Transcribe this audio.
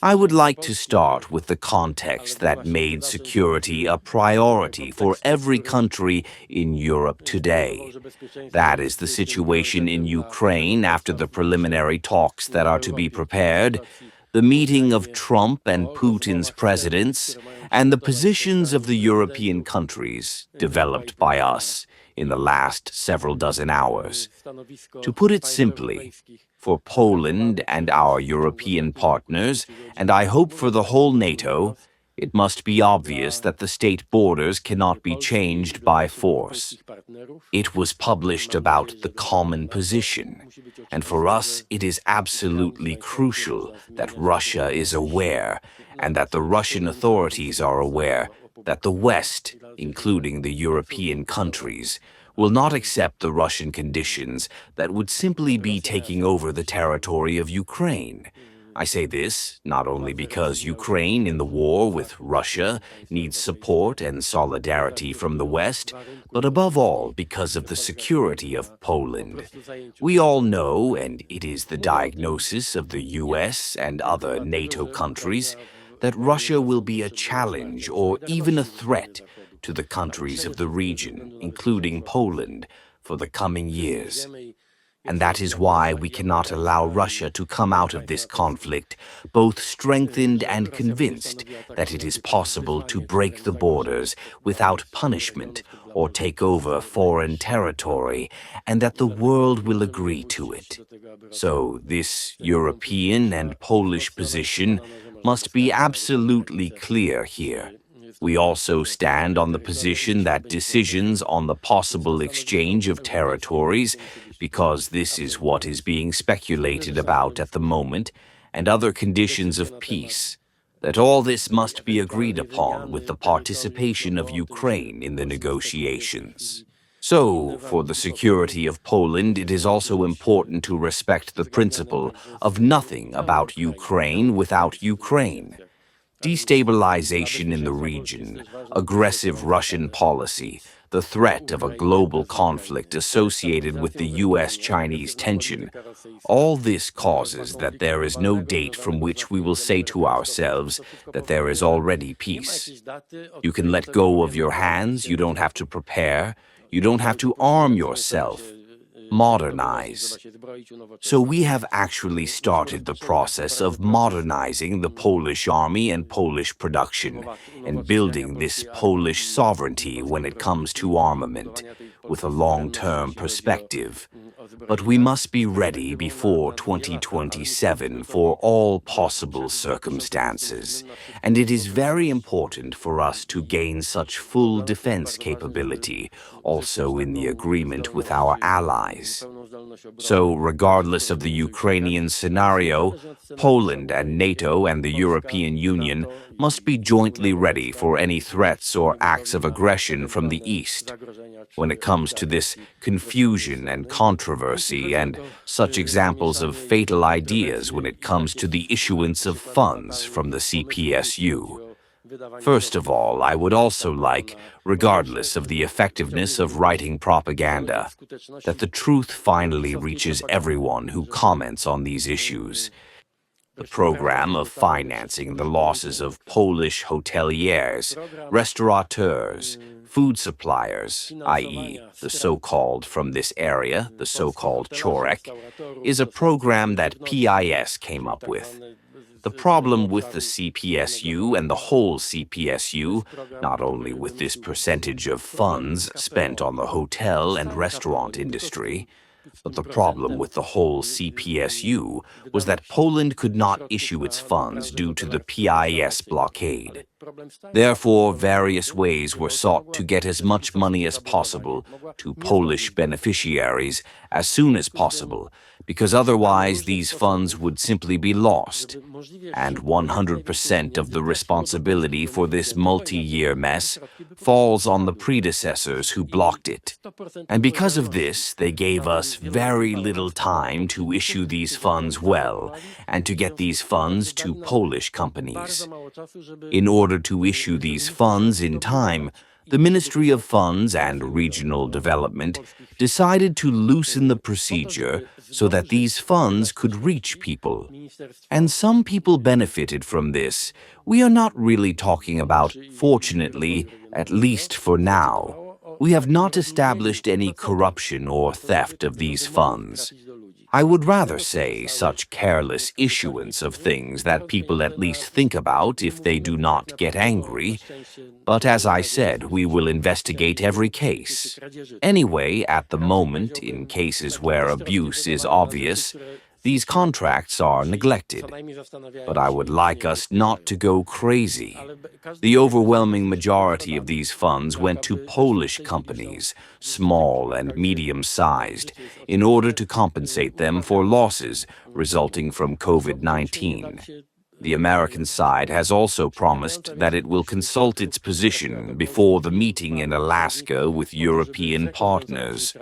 I would like to start with the context that made security a priority for every country in Europe today. That is the situation in Ukraine after the preliminary talks that are to be prepared, the meeting of Trump and Putin's presidents, and the positions of the European countries developed by us in the last several dozen hours. To put it simply, for Poland and our European partners, and I hope for the whole NATO, it must be obvious that the state borders cannot be changed by force. It was published about the common position, and for us it is absolutely crucial that Russia is aware, and that the Russian authorities are aware, that the West, including the European countries, will not accept the Russian conditions that would simply be taking over the territory of Ukraine. I say this not only because Ukraine in the war with Russia needs support and solidarity from the West, but above all because of the security of Poland. We all know, and it is the diagnosis of the US and other NATO countries, that Russia will be a challenge or even a threat to the countries of the region, including Poland, for the coming years. And that is why we cannot allow Russia to come out of this conflict both strengthened and convinced that it is possible to break the borders without punishment or take over foreign territory, and that the world will agree to it. So this European and Polish position must be absolutely clear here. We also stand on the position that decisions on the possible exchange of territories, because this is what is being speculated about at the moment, and other conditions of peace, that all this must be agreed upon with the participation of Ukraine in the negotiations. So, for the security of Poland, it is also important to respect the principle of nothing about Ukraine without Ukraine. Destabilization in the region, aggressive Russian policy, the threat of a global conflict associated with the US-Chinese tension, all this causes that there is no date from which we will say to ourselves that there is already peace. You can let go of your hands, you don't have to prepare, you don't have to arm yourself. Modernize. So we have actually started the process of modernizing the Polish army and Polish production, and building this Polish sovereignty when it comes to armament, with a long-term perspective. But we must be ready before 2027 for all possible circumstances, and it is very important for us to gain such full defense capability, also in the agreement with our allies. So, regardless of the Ukrainian scenario, Poland and NATO and the European Union must be jointly ready for any threats or acts of aggression from the East. When it comes to this confusion and controversy and such examples of fatal ideas when it comes to the issuance of funds from the CPSU. First of all, I would also like, regardless of the effectiveness of writing propaganda, that the truth finally reaches everyone who comments on these issues. The program of financing the losses of Polish hoteliers, restaurateurs, food suppliers, i.e., the so-called from this area, the so-called Czorek, is a program that PIS came up with. The problem with the CPSU and the whole CPSU, not only with this percentage of funds spent on the hotel and restaurant industry, but the problem with the whole CPSU was that Poland could not issue its funds due to the PIS blockade. Therefore, various ways were sought to get as much money as possible to Polish beneficiaries as soon as possible, because otherwise these funds would simply be lost. And 100% of the responsibility for this multi-year mess falls on the predecessors who blocked it. And because of this, they gave us very little time to issue these funds well and to get these funds to Polish companies. In order to issue these funds in time, the Ministry of Funds and Regional Development decided to loosen the procedure so that these funds could reach people. And some people benefited from this. We are not really talking about, fortunately, at least for now. We have not established any corruption or theft of these funds. I would rather say such careless issuance of things that people at least think about if they do not get angry. But as I said, we will investigate every case. Anyway, at the moment, in cases where abuse is obvious, these contracts are neglected. But I would like us not to go crazy. The overwhelming majority of these funds went to Polish companies, small and medium-sized, in order to compensate them for losses resulting from COVID-19. The American side has also promised that it will consult its position before the meeting in Alaska with European partners.